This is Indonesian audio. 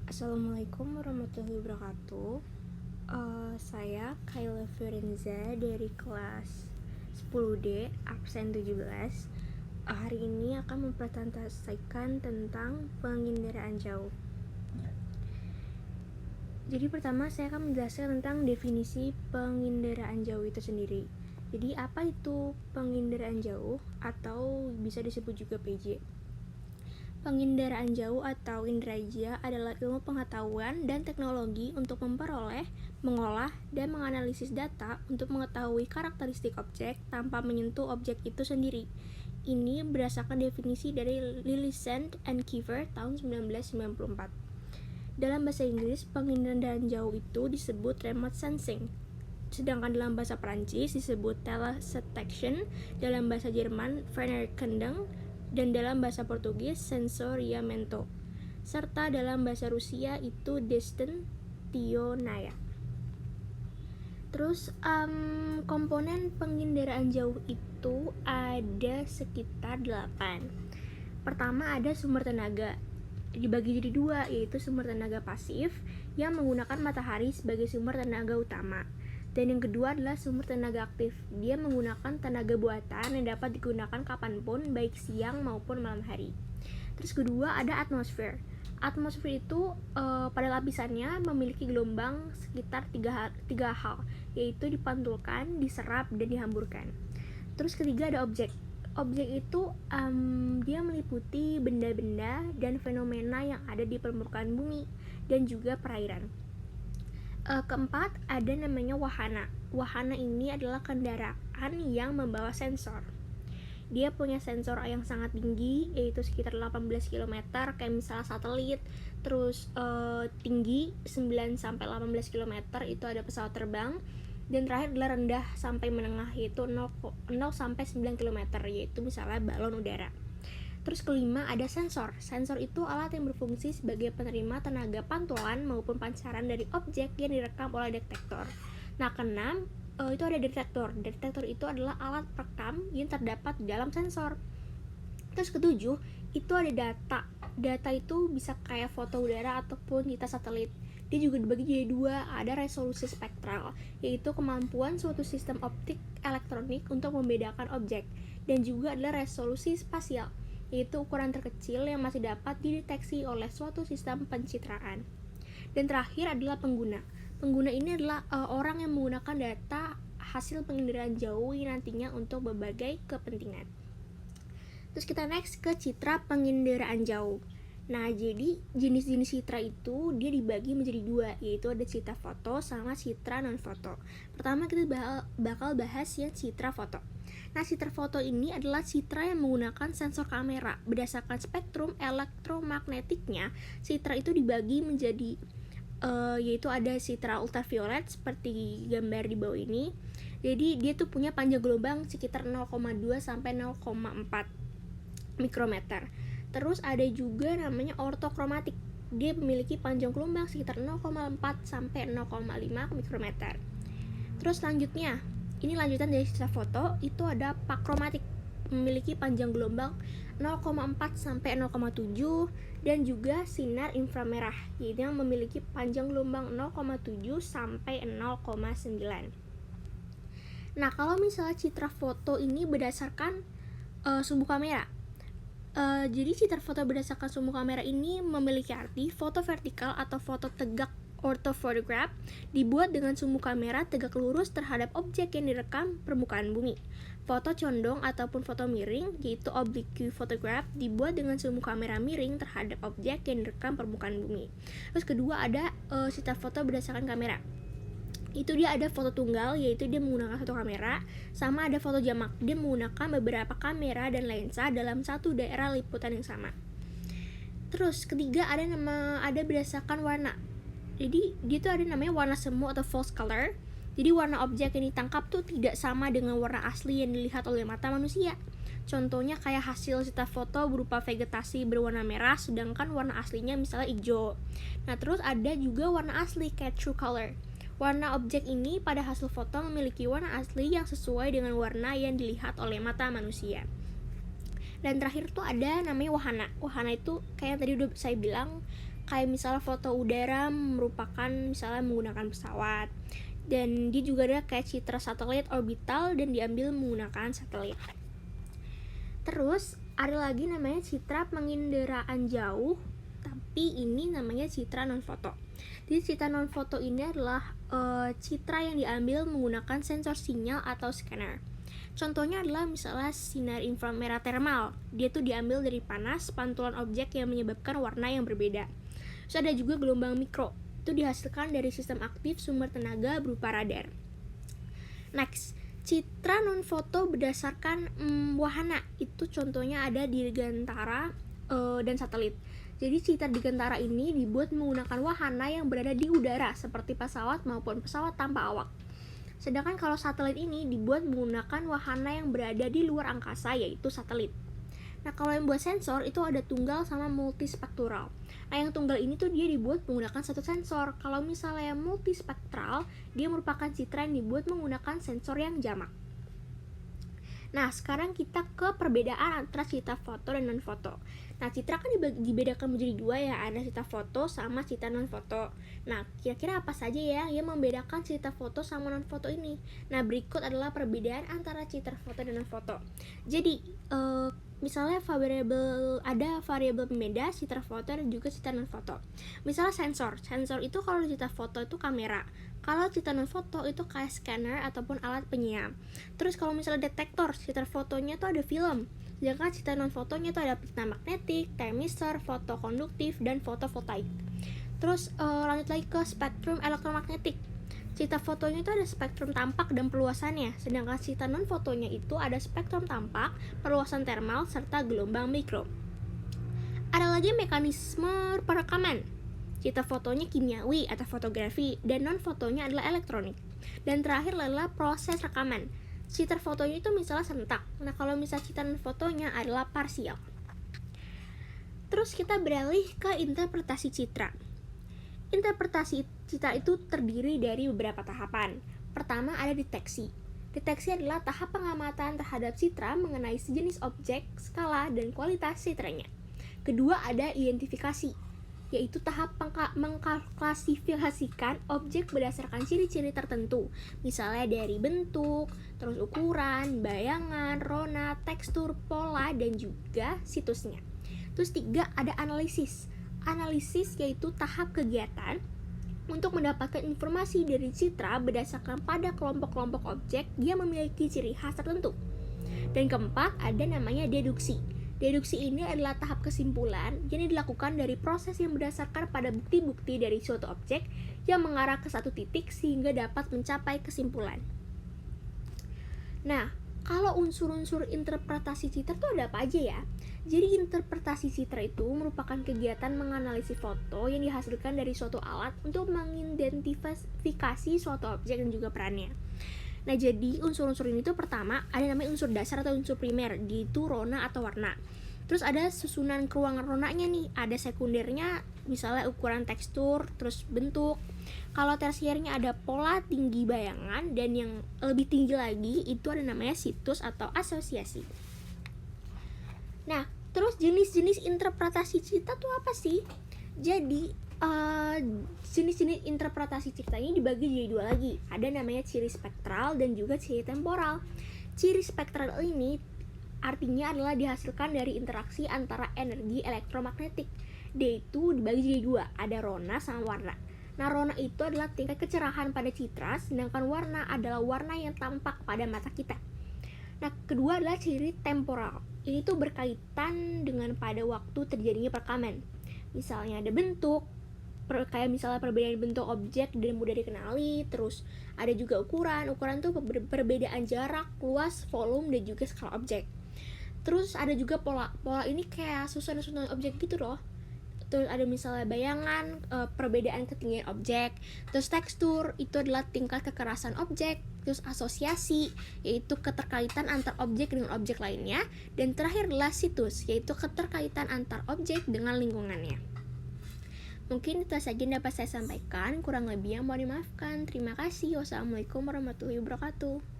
Assalamualaikum warahmatullahi wabarakatuh. Saya Kayla Firenza dari kelas 10D absen 17. Hari ini akan mempresentasikan tentang penginderaan jauh. Jadi pertama saya akan menjelaskan tentang definisi penginderaan jauh itu sendiri. Jadi apa itu penginderaan jauh atau bisa disebut juga PJ? Penginderaan jauh atau indrajaya adalah ilmu pengetahuan dan teknologi untuk memperoleh, mengolah, dan menganalisis data untuk mengetahui karakteristik objek tanpa menyentuh objek itu sendiri. Ini berdasarkan definisi dari Lillesand and Kiefer tahun 1994. Dalam bahasa Inggris, penginderaan jauh itu disebut remote sensing. Sedangkan dalam bahasa Perancis disebut teledetection, dalam bahasa Jerman Verkundung, dan dalam bahasa Portugis sensoriamento, serta dalam bahasa Rusia itu distantionaya. Terus komponen penginderaan jauh itu ada sekitar 8. Pertama ada sumber tenaga, dibagi jadi 2, yaitu sumber tenaga pasif yang menggunakan matahari sebagai sumber tenaga utama. Dan yang kedua adalah sumber tenaga aktif. Dia menggunakan tenaga buatan yang dapat digunakan kapanpun, baik siang maupun malam hari. Terus kedua ada atmosfer. Atmosfer itu pada lapisannya memiliki gelombang sekitar tiga hal, yaitu dipantulkan, diserap, dan dihamburkan. Terus ketiga ada objek. Objek itu dia meliputi benda-benda dan fenomena yang ada di permukaan bumi dan juga perairan. Keempat ada namanya wahana. Wahana ini adalah kendaraan yang membawa sensor. Dia punya sensor yang sangat tinggi, yaitu sekitar 18 km, kayak misalnya satelit. Terus tinggi 9-18 km, itu ada pesawat terbang. Dan terakhir adalah rendah sampai menengah, yaitu 0-9 km, yaitu misalnya balon udara. Terus kelima ada sensor. Sensor itu alat yang berfungsi sebagai penerima tenaga pantulan maupun pancaran dari objek yang direkam oleh detektor. Nah, keenam itu ada detektor. Detektor itu adalah alat perekam yang terdapat di dalam sensor. Terus ketujuh itu ada data. Data itu bisa kayak foto udara ataupun data satelit. Dia juga dibagi jadi 2, ada resolusi spektral, yaitu kemampuan suatu sistem optik elektronik untuk membedakan objek, dan juga adalah resolusi spasial, yaitu ukuran terkecil yang masih dapat dideteksi oleh suatu sistem pencitraan. Dan terakhir adalah pengguna. Pengguna ini adalah orang yang menggunakan data hasil penginderaan jauh nantinya untuk berbagai kepentingan. Terus kita next ke citra penginderaan jauh. Nah, jadi jenis-jenis citra itu dia dibagi menjadi 2, yaitu ada citra foto sama citra non-foto. Pertama kita bakal bahas yang citra foto. Nah, citra foto ini adalah citra yang menggunakan sensor kamera. Berdasarkan spektrum elektromagnetiknya, citra itu dibagi menjadi yaitu ada citra ultraviolet seperti gambar di bawah ini. Jadi dia tuh punya panjang gelombang sekitar 0,2 sampai 0,4 mikrometer. Terus ada juga namanya ortokromatik. Dia memiliki panjang gelombang sekitar 0,4 sampai 0,5 mikrometer. Terus selanjutnya, ini lanjutan dari citra foto, itu ada pakromatik, memiliki panjang gelombang 0,4 sampai 0,7, dan juga sinar inframerah, yaitu yang memiliki panjang gelombang 0,7 sampai 0,9. Nah, kalau misalnya citra foto ini berdasarkan sumbu kamera. Jadi citra foto berdasarkan sumbu kamera ini memiliki arti foto vertikal atau foto tegak orthophotograph dibuat dengan sumbu kamera tegak lurus terhadap objek yang direkam permukaan bumi. Foto condong ataupun foto miring, yaitu oblique photograph, dibuat dengan sumbu kamera miring terhadap objek yang direkam permukaan bumi. Terus kedua ada citra foto berdasarkan kamera. Itu dia ada foto tunggal, yaitu dia menggunakan satu kamera, sama ada foto jamak, dia menggunakan beberapa kamera dan lensa dalam satu daerah liputan yang sama. Terus ketiga ada berdasarkan warna. Jadi dia tuh ada namanya warna semu atau false color. Jadi warna objek yang ditangkap tuh tidak sama dengan warna asli yang dilihat oleh mata manusia. Contohnya kayak hasil citra foto berupa vegetasi berwarna merah, sedangkan warna aslinya misalnya hijau. Nah, terus ada juga warna asli kayak true color. Warna objek ini pada hasil foto memiliki warna asli yang sesuai dengan warna yang dilihat oleh mata manusia. Dan terakhir tuh ada namanya wahana. Wahana itu kayak yang tadi udah saya bilang, Kayak misalnya foto udara merupakan misalnya menggunakan pesawat. Dan dia juga ada kayak citra satelit orbital dan diambil menggunakan satelit. Terus ada lagi namanya citra penginderaan jauh, tapi ini namanya citra non-foto. Jadi citra non-foto ini adalah citra yang diambil menggunakan sensor sinyal atau scanner. Contohnya adalah misalnya sinar inframerah thermal. Dia tuh diambil dari panas pantulan objek yang menyebabkan warna yang berbeda. Terus ada juga gelombang mikro. Itu dihasilkan dari sistem aktif sumber tenaga berupa radar. Next, citra non-foto berdasarkan wahana. Itu contohnya ada di Dirgantara dan satelit. Jadi citra Dirgantara ini dibuat menggunakan wahana yang berada di udara seperti pesawat maupun pesawat tanpa awak. Sedangkan kalau satelit ini dibuat menggunakan wahana yang berada di luar angkasa, yaitu satelit. Nah, kalau yang buat sensor itu ada tunggal sama multispektral. Nah, yang tunggal ini tuh dia dibuat menggunakan satu sensor. Kalau misalnya yang multispektral, dia merupakan citra yang dibuat menggunakan sensor yang jamak. Nah, sekarang kita ke perbedaan antara citra foto dan non-foto. Nah, citra kan dibedakan menjadi dua ya, ada citra foto sama citra non-foto. Nah, kira-kira apa saja ya yang membedakan citra foto sama non-foto ini? Nah, berikut adalah perbedaan antara citra foto dan non-foto. Jadi, misalnya ada variabel pembeda citra foto dan juga citra non-foto. Misalnya sensor itu kalau citra foto itu kamera, kalau citra non-foto itu kayak scanner ataupun alat penyiam. Terus kalau misalnya detektor, citra fotonya tuh ada film, sedangkan citra non-fotonya tuh ada pita magnetik, thermistor, fotokonduktif, dan fotovoltaik. Terus lanjut lagi ke spektrum elektromagnetik. Citra fotonya itu ada spektrum tampak dan perluasannya, sedangkan citra non-fotonya itu ada spektrum tampak, perluasan thermal, serta gelombang mikro. Ada lagi mekanisme perekaman. Citra fotonya kimiawi atau fotografi, dan non-fotonya adalah elektronik. Dan terakhir adalah proses rekaman. Citra fotonya itu misalnya serentak. Nah, kalau misalnya citra non-fotonya adalah parsial. Terus kita beralih ke interpretasi citra. Interpretasi citra itu terdiri dari beberapa tahapan. Pertama ada deteksi. Deteksi adalah tahap pengamatan terhadap citra mengenai sejenis objek, skala, dan kualitas citranya. Kedua ada identifikasi, yaitu tahap mengklasifikasikan objek berdasarkan ciri-ciri tertentu, misalnya dari bentuk, terus ukuran, bayangan, rona, tekstur, pola, dan juga situsnya. Terus tiga ada analisis. Analisis yaitu tahap kegiatan untuk mendapatkan informasi dari citra berdasarkan pada kelompok-kelompok objek yang memiliki ciri khas tertentu. Dan keempat ada namanya deduksi. Deduksi ini adalah tahap kesimpulan yang dilakukan dari proses yang berdasarkan pada bukti-bukti dari suatu objek yang mengarah ke satu titik sehingga dapat mencapai kesimpulan. Nah, kalau unsur-unsur interpretasi citra itu ada apa aja ya? Jadi interpretasi citra itu merupakan kegiatan menganalisis foto yang dihasilkan dari suatu alat untuk mengidentifikasi suatu objek dan juga perannya. Nah, jadi unsur-unsur ini tuh pertama ada namanya unsur dasar atau unsur primer, yaitu rona atau warna. Terus ada susunan keruangan ronanya nih, ada sekundernya misalnya ukuran tekstur, terus bentuk. Kalau tersiernya ada pola, tinggi bayangan, dan yang lebih tinggi lagi itu ada namanya situs atau asosiasi. Nah, terus jenis-jenis interpretasi citra tuh apa sih? Jadi jenis-jenis interpretasi citra ini dibagi jadi dua lagi. Ada namanya ciri spektral dan juga ciri temporal. Ciri spektral ini artinya adalah dihasilkan dari interaksi antara energi elektromagnetik. Dia itu dibagi jadi dua, ada rona sama warna. Nah, rona itu adalah tingkat kecerahan pada citra, sedangkan warna adalah warna yang tampak pada mata kita. Nah, kedua adalah ciri temporal. Ini tuh berkaitan dengan pada waktu terjadinya perekaman. Misalnya ada bentuk, kayak misalnya perbedaan bentuk objek dan mudah dikenali. Terus ada juga ukuran tuh perbedaan jarak, luas, volume, dan juga skala objek. Terus ada juga pola ini kayak susunan objek gitu loh. Terus ada misalnya bayangan, perbedaan ketinggian objek. Terus tekstur, itu adalah tingkat kekerasan objek. Terus asosiasi, yaitu keterkaitan antar objek dengan objek lainnya. Dan terakhir adalah situs, yaitu keterkaitan antar objek dengan lingkungannya. Mungkin itu saja yang dapat saya sampaikan, kurang lebihnya mohon dimaafkan. Terima kasih. Wassalamualaikum warahmatullahi wabarakatuh.